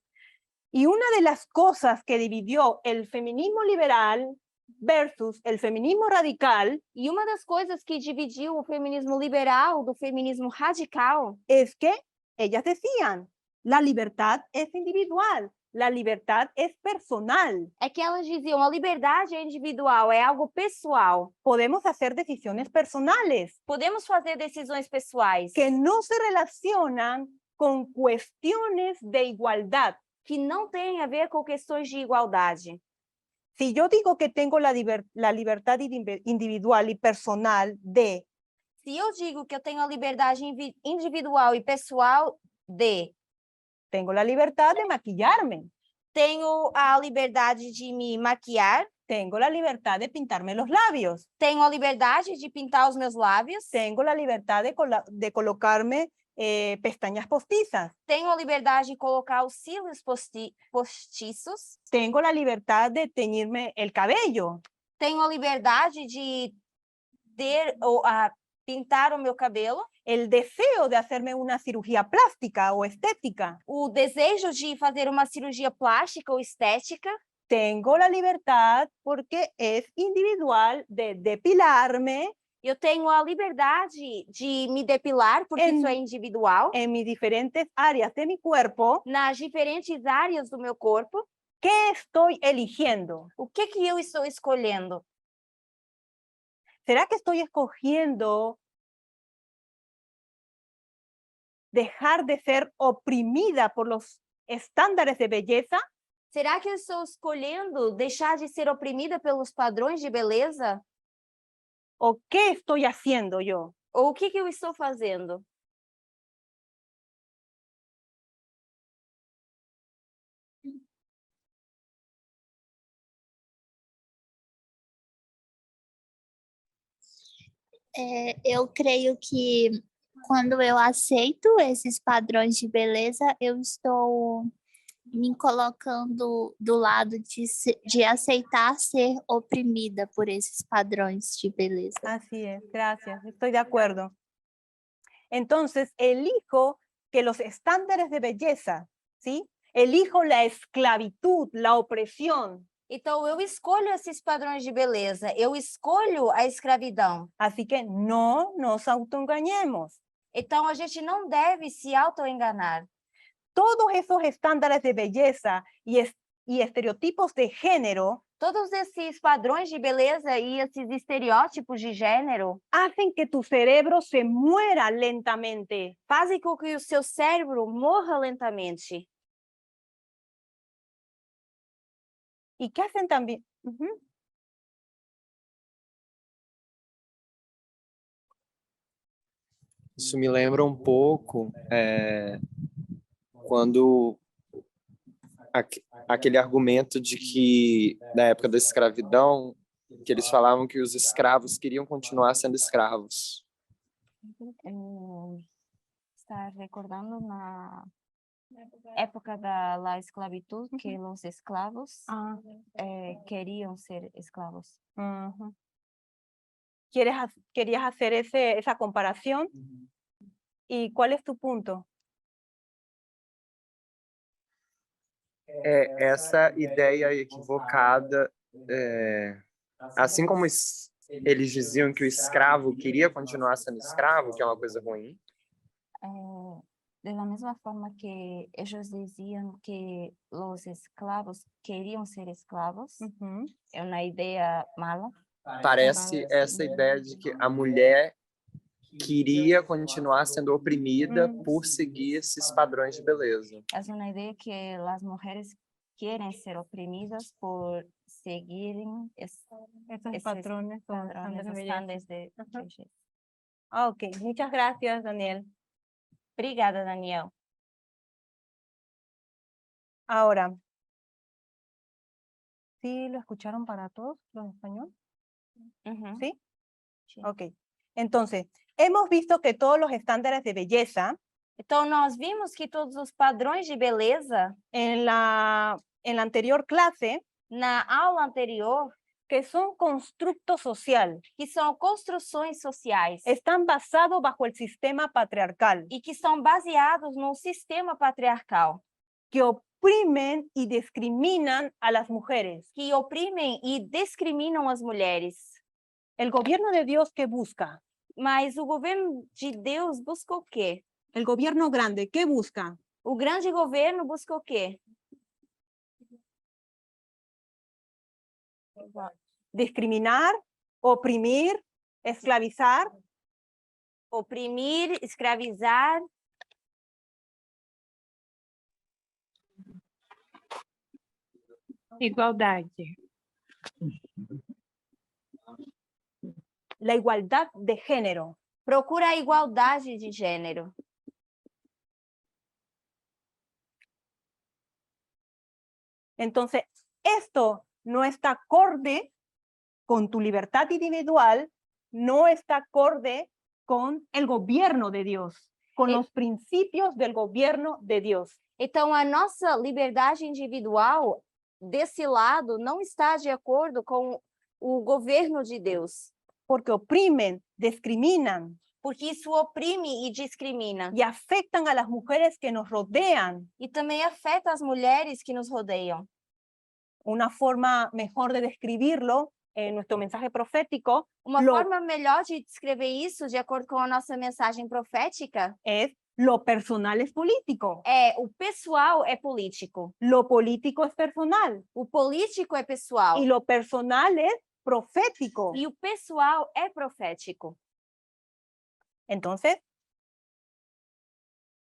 Y una de las cosas que dividió el feminismo liberal versus el feminismo radical E uma das coisas que dividiu o feminismo liberal do feminismo radical es que ellas decían, la libertad es individual, la libertad es personal. é que elas diziam a liberdade é individual, é algo pessoal. Podemos hacer decisiones personales Podemos fazer decisões pessoais que no se relacionan con cuestiones de igualdad. que não têm a ver com questões de igualdade. Si yo digo que tengo la libertad individual y personal de, Se eu digo que eu tenho a liberdade individual e pessoal de, tengo la libertad de maquillarme, tenho a liberdade de me maquiar, tengo la libertad de pintarme los labios, tenho a liberdade de pintar os meus lábios, tengo la libertad de colocarme pestañas postizas, tenho a liberdade de colocar os cílios postiços, tengo la libertad de teñirme el cabello, tenho a liberdade de pintar o meu cabelo, el deseo de hacerme una cirugía plástica o estética. o desejo de fazer uma cirurgia plástica ou estética. Tengo la libertad, porque es individual, de depilarme Eu tenho a liberdade de me depilar, porque isso é individual, en mis diferentes áreas de mi cuerpo. nas diferentes áreas do meu corpo. ¿Qué estoy eligiendo? O que eu estou escolhendo? ¿Será que estoy escogiendo dejar de ser oprimida por los estándares de belleza? Será que eu estou escolhendo deixar de ser oprimida pelos padrões de beleza? ¿O qué estoy haciendo yo? Ou o que eu estou fazendo? Eu creio que quando eu aceito esses padrões de beleza, eu estou me colocando do lado de aceitar ser oprimida por esses padrões de beleza. Así es, gracias, estoy de acuerdo. Entonces, elijo que los estándares de belleza, ¿sí? Elijo la esclavitud, la opresión. Então, eu escolho esses padrões de beleza, eu escolho a escravidão. Así que no nos autoengañemos. Então, a gente não deve se autoenganar. Todos esos estándares de belleza y estereotipos de género Todos esses padrões de beleza e esses estereótipos de gênero hacen que tu cerebro se muera lentamente. fazem com que o seu cérebro morra lentamente. ¿Y qué hacen también? Ujú. Isso me lembra um pouco quando aquele argumento de que, na época da escravidão, que eles falavam que os escravos queriam continuar sendo escravos. Está recordando na época da esclavitud que os esclavos queriam ser esclavos. Ujú. ¿Querías hacer esa comparación? ¿Y cuál es tu punto? Essa ideia equivocada, assim como eles diziam que o escravo queria continuar sendo escravo, que é uma coisa ruim, Da mesma forma que eles diziam que os escravos queriam ser escravos, Ujú. é uma ideia mala. parece essa ideia de que a mulher queria continuar sendo oprimida por seguir esses padrões de beleza. É uma ideia que as mulheres querem ser oprimidas por seguirem esses patrones o padrões, estándares de belleza. estándares de belleza. Ok, muchas gracias, Daniel. Obrigada, Daniel. Ahora, ¿sí lo escucharon para todos los de español? Uhum. ¿Sí? Sí. Ok. Entonces, hemos visto que todos los estándares de belleza Então, nós vimos que todos os padrões de beleza, en la anterior clase, na aula anterior, que son constructo social, que são construções sociais están basados bajo el sistema patriarcal, e que são baseados no sistema patriarcal, que oprimen y discriminan a las mujeres. que oprimem e discriminam as mulheres. El gobierno de Dios, ¿qué busca? Mas o governo de Deus busca o quê? El gobierno grande, ¿qué busca? O grande governo busca o quê? Discriminar, oprimir, esclavizar. Oprimir, escravizar. Igualdade. La igualdad de género. Procura a igualdade de gênero. Entonces, esto no está acorde con tu libertad individual, no está acorde con el gobierno de Dios, con los principios del gobierno de Dios. Então, a nossa liberdade individual, desse lado, não está de acordo com o governo de Deus. Porque oprimen, discriminan Porque isso oprime e discrimina. y afectan a las mujeres que nos rodean. E também afeta as mulheres que nos rodeiam. Una forma mejor de describirlo en nuestro mensaje profético Uma Lo- forma melhor de descrever isso, de acordo com a nossa mensagem profética, es lo personal es político, é o pessoal é político, lo político es personal o político é pessoal y lo personal es profético. e o pessoal é profético. Entonces,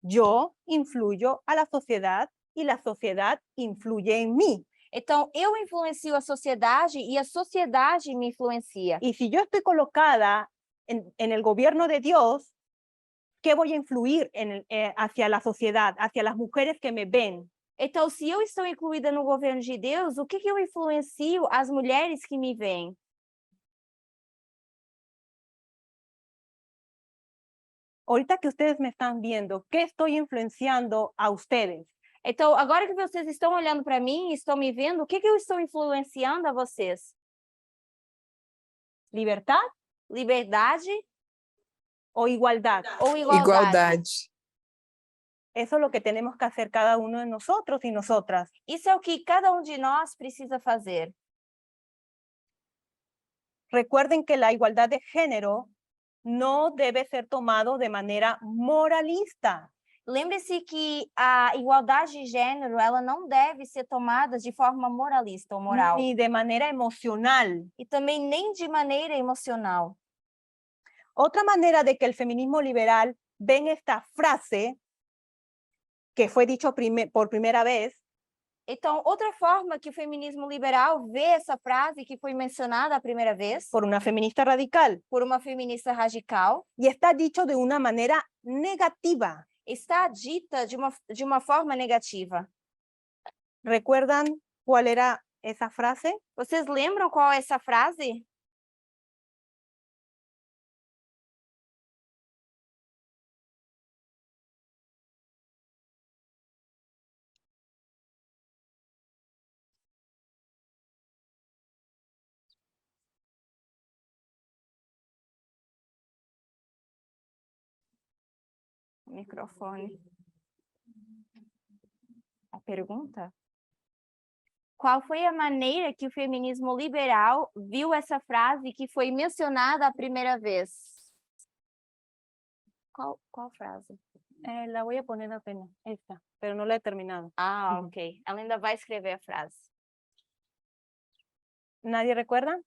yo influyo a la sociedad y la sociedad influye en mí. Então, eu influencio a sociedade e a sociedade me influencia. Y si yo estoy colocada en el gobierno de Dios, ¿qué voy a influir hacia la sociedad, hacia las mujeres que me ven? Então, se eu estou incluída no governo de Deus, o que eu influencio as mulheres que me veem? ahorita que ustedes me están viendo, ¿qué estoy influenciando a ustedes? Então, agora que vocês estão olhando para mim e estão me vendo, o que eu estou influenciando a vocês? ¿Libertad Liberdade o igualdad? ou igualdade? Igualdade. Eso es lo que tenemos que hacer cada uno de nosotros y nosotras. Isso é o que cada de nós precisa fazer. Recuerden que la igualdad de género no debe ser tomado de manera moralista. Lembre-se que a igualdade de gênero, ela não deve ser tomada de forma moralista ou moral. Ni de manera emocional. E também nem de maneira emocional. Otra manera de que el feminismo liberal ven esta frase, que fue dicho por primera vez, Então, outra forma que o feminismo liberal vê essa frase que foi mencionada a primeira vez por una feminista radical, por uma feminista radical, y está dicho de una manera negativa. está dita de uma forma negativa. ¿Recuerdan cuál era esa frase? Vocês lembram qual é essa frase? Microfone. A pergunta? Qual foi a maneira que o feminismo liberal viu essa frase que foi mencionada a primeira vez? Qual frase? La voy a poner apenas, esta, pero no la he terminado. Ah, ok. Ela ainda vai escrever a frase. ¿Nadie recuerda?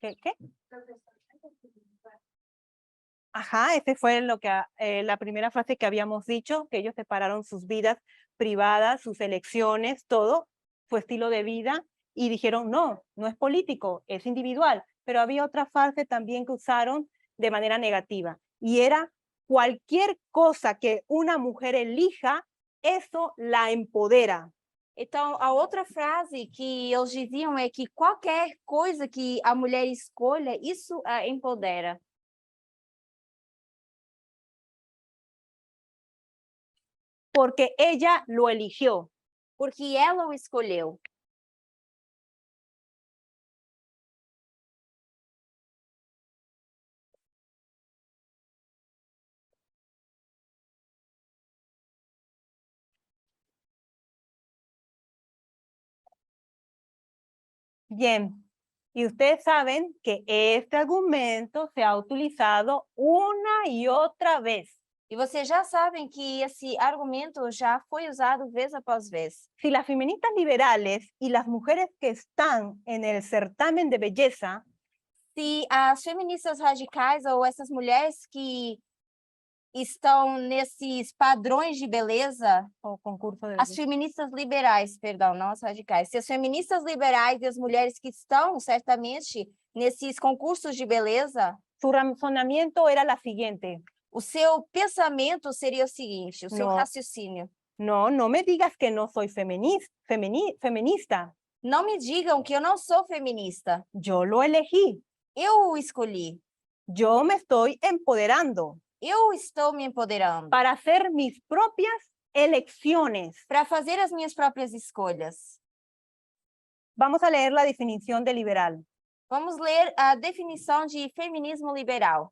¿Qué? Ajá, ese fue la primera frase que habíamos dicho, que ellos separaron sus vidas privadas, sus elecciones, todo, su estilo de vida, y dijeron, no es político, es individual. Pero había otra frase también que usaron de manera negativa, y era cualquier cosa que una mujer elija, eso la empodera. Então, a outra frase que eles diziam é que qualquer coisa que a mulher escolha, isso a empodera. Porque ella lo eligió. Porque ela o escolheu. Bien, y ustedes saben que este argumento se ha utilizado una y otra vez. E vocês já sabem que esse argumento já foi usado vez após vez. Si las feministas liberales y las mujeres que están en el certamen de belleza, Se as feministas radicais ou essas mulheres que estão nesses padrões de beleza, o concurso de as belleza, feministas liberais, perdão, não as radicais, se as feministas liberais e as mulheres que estão certamente nesses concursos de beleza, su razonamiento era la siguiente: o seu pensamento seria o seguinte, o seu Não. raciocínio. no me digas que no soy feminista, Não me digam que eu não sou feminista. yo lo elegí, Eu o escolhi. yo me estoy empoderando Eu estou me empoderando para hacer mis propias elecciones. para fazer as minhas próprias escolhas. Vamos a leer la definición de liberal. Vamos ler a definição de feminismo liberal.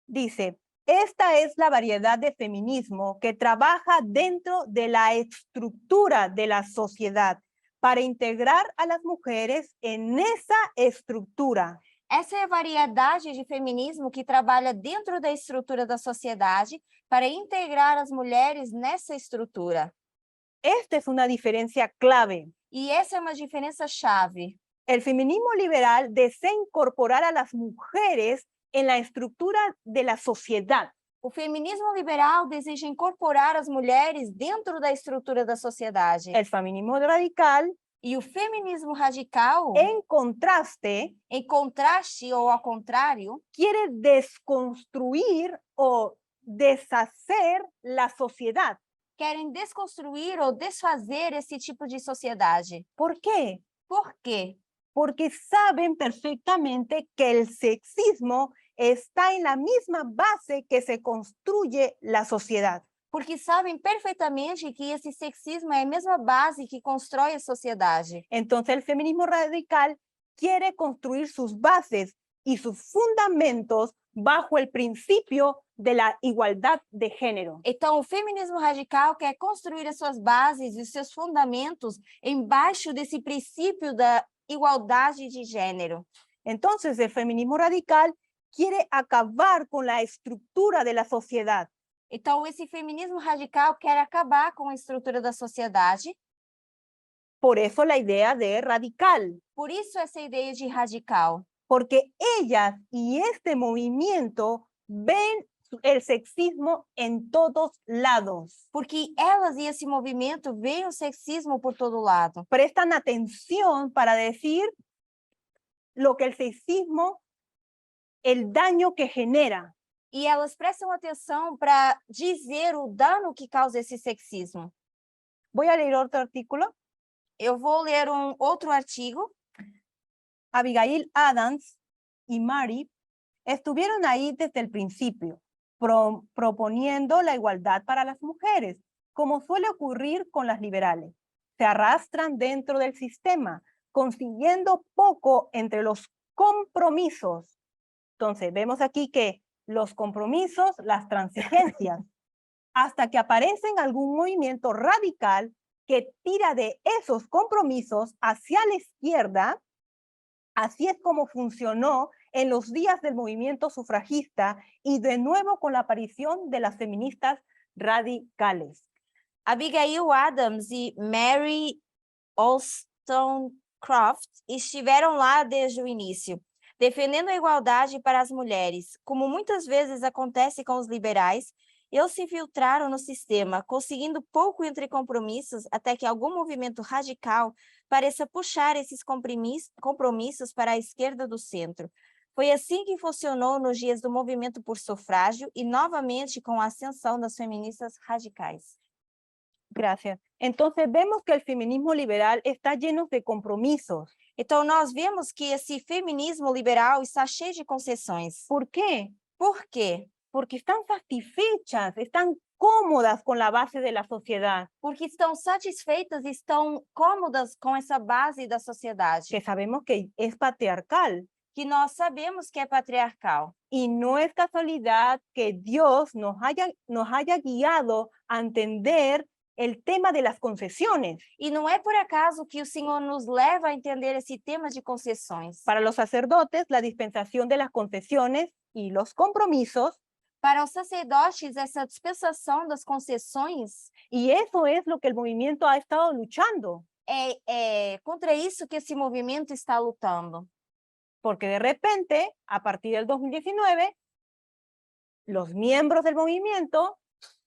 Dice, esta es la variedad de feminismo que trabaja dentro de la estructura de la sociedad para integrar a las mujeres en esa estructura. Essa é a variedade de feminismo que trabalha dentro da estrutura da sociedade para integrar as mulheres nessa estrutura. Esta es una diferencia clave. E essa é uma diferença chave. El feminismo liberal desea incorporar a las mujeres en la estructura de la sociedad. O feminismo liberal deseja incorporar as mulheres dentro da estrutura da sociedade. El feminismo radical, E o feminismo radical, en contraste, em contraste ou ao contrário, quiere desconstruir o deshacer la sociedad. querem desconstruir ou desfazer esse tipo de sociedade. ¿Por qué? Por quê? porque saben perfectamente que el sexismo está en la misma base que se construye la sociedad. Porque sabem perfeitamente que esse sexismo é a mesma base que constrói a sociedade. Entonces el feminismo radical quiere construir sus bases y sus fundamentos bajo el principio de la igualdad de género. Então, o feminismo radical quer construir as suas bases e os seus fundamentos embaixo desse princípio da igualdade de gênero. Entonces el feminismo radical quiere acabar con la estructura de la sociedad. Então, esse feminismo radical quer acabar com a estrutura da sociedade. Por eso la idea de radical, Por isso essa ideia de radical. porque ellas y este movimiento ven el sexismo en todos lados. Porque elas e esse movimento veem o sexismo por todo lado. Prestan atención para decir lo que el sexismo, el daño que genera. E elas prestam atenção para dizer o dano que causa esse sexismo. Voy a leer otro artículo. Eu vou ler outro artigo. Abigail Adams y Mary estuvieron ahí desde el principio, proponiendo la igualdad para las mujeres, como suele ocurrir con las liberales. Se arrastran dentro del sistema, consiguiendo poco entre los compromisos. Entonces, vemos aquí que los compromisos, las transigencias, hasta que aparece en algún movimiento radical que tira de esos compromisos hacia la izquierda. Así es como funcionó en los días del movimiento sufragista y de nuevo con la aparición de las feministas radicales. Abigail Adams e Mary Wollstonecraft estiveram lá desde o início, defendendo a igualdade para as mulheres. Como muitas vezes acontece com os liberais, eles se infiltraram no sistema, conseguindo pouco entre compromissos até que algum movimento radical pareça puxar esses compromissos para a esquerda do centro. Foi assim que funcionou nos dias do movimento por sufrágio e novamente com a ascensão das feministas radicais. Gracias. Entonces vemos que el feminismo liberal está lleno de compromisos. Então nós vemos que esse feminismo liberal está cheio de concessões. ¿Por qué? Por quê? Porque están satisfechas, están cómodas con la base de la sociedad. Porque estão satisfeitas e estão cômodas com essa base da sociedade, Que sabemos que es patriarcal. que nós sabemos que é patriarcal. Y no es casualidad que Dios nos haya guiado a entender el tema de las concesiones. E não é por acaso que o Senhor nos leva a entender esse tema de concessões. Para los sacerdotes, la dispensación de las concesiones y los compromisos, Para os sacerdotes, essa dispensação das concessões y eso es lo que el movimiento ha estado luchando. é contra isso que esse movimento está lutando. Porque de repente, a partir del 2019, los miembros del movimiento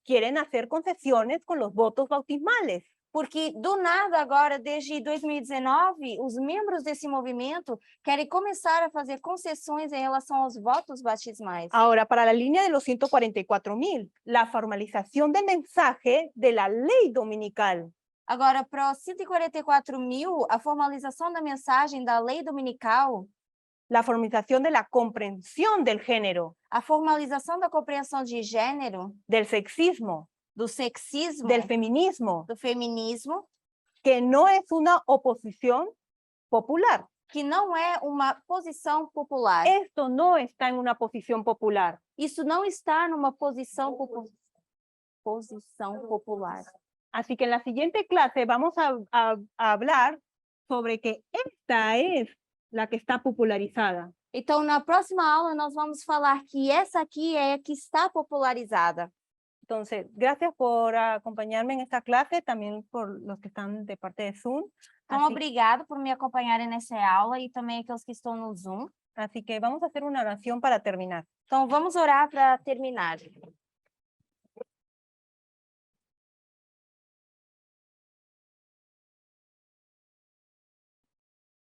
quieren hacer concesiones con los votos bautismales. Porque, do nada, agora, desde 2019, os membros desse movimento querem começar a fazer concessões em relação aos votos batismais. Ahora, para la línea de los 144,000, la formalización del mensaje de la ley dominical. Agora, para os 144.000, a formalização da mensagem da lei dominical, La formalización de la comprensión del género, a formalização da compreensão de gênero, del sexismo, do sexismo, del feminismo, do feminismo, que no es una oposición popular. que não é uma posição popular. Esto no está en una posición popular. Isso não está numa posição popular. Así que en la siguiente clase vamos a hablar sobre que esta es la que está popularizada. Então, na próxima aula, nós vamos falar que essa aqui é a que está popularizada. Entonces, gracias por acompañarme en esta clase, también por los que están de parte de Zoom. Então, obrigado por me acompanharem nessa aula e também aqueles que estão no Zoom. Así que vamos a hacer una oración para terminar. Então, vamos orar para terminar.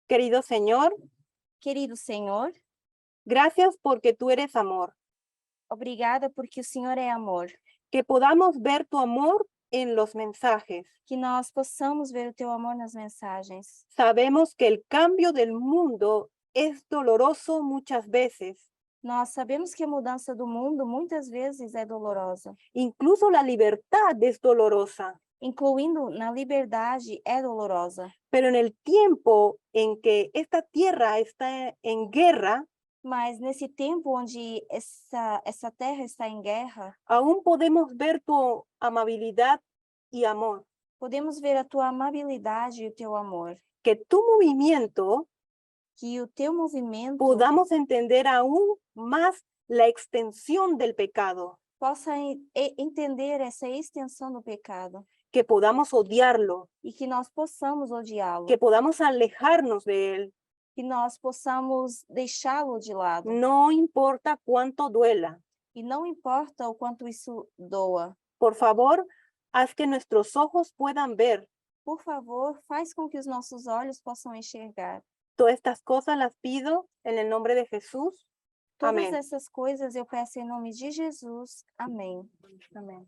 Querido Señor, Querido Senhor, gracias porque tú eres amor. obrigada porque o Senhor é amor. Que podamos ver tu amor en los mensajes. que nós possamos ver o teu amor nas mensagens. Sabemos que el cambio del mundo es doloroso muchas veces. Nós sabemos que a mudança do mundo muitas vezes é dolorosa, Incluso la libertad es dolorosa. incluindo na liberdade é dolorosa. Pero en el tiempo en que esta tierra está en guerra, Mas nesse tempo onde essa terra está em guerra, aún podemos ver tu amabilidad y amor. podemos ver a tua amabilidade e o teu amor. Que tu movimiento Que o teu movimento podamos entender aún más la extensión del pecado, possa entender essa extensão do pecado que podamos odiarlo, e que nós possamos odiá-lo, que podamos alejarnos de él, que nós possamos deixá-lo de lado. no importa cuánto duela. E não importa o quanto isso doa. Por favor, haz que nuestros ojos puedan ver. Por favor, faz com que os nossos olhos possam enxergar. Todas estas cosas las pido en el nombre de Jesús. Todas Amém. essas coisas eu peço em nome de Jesus. Amém. Amén.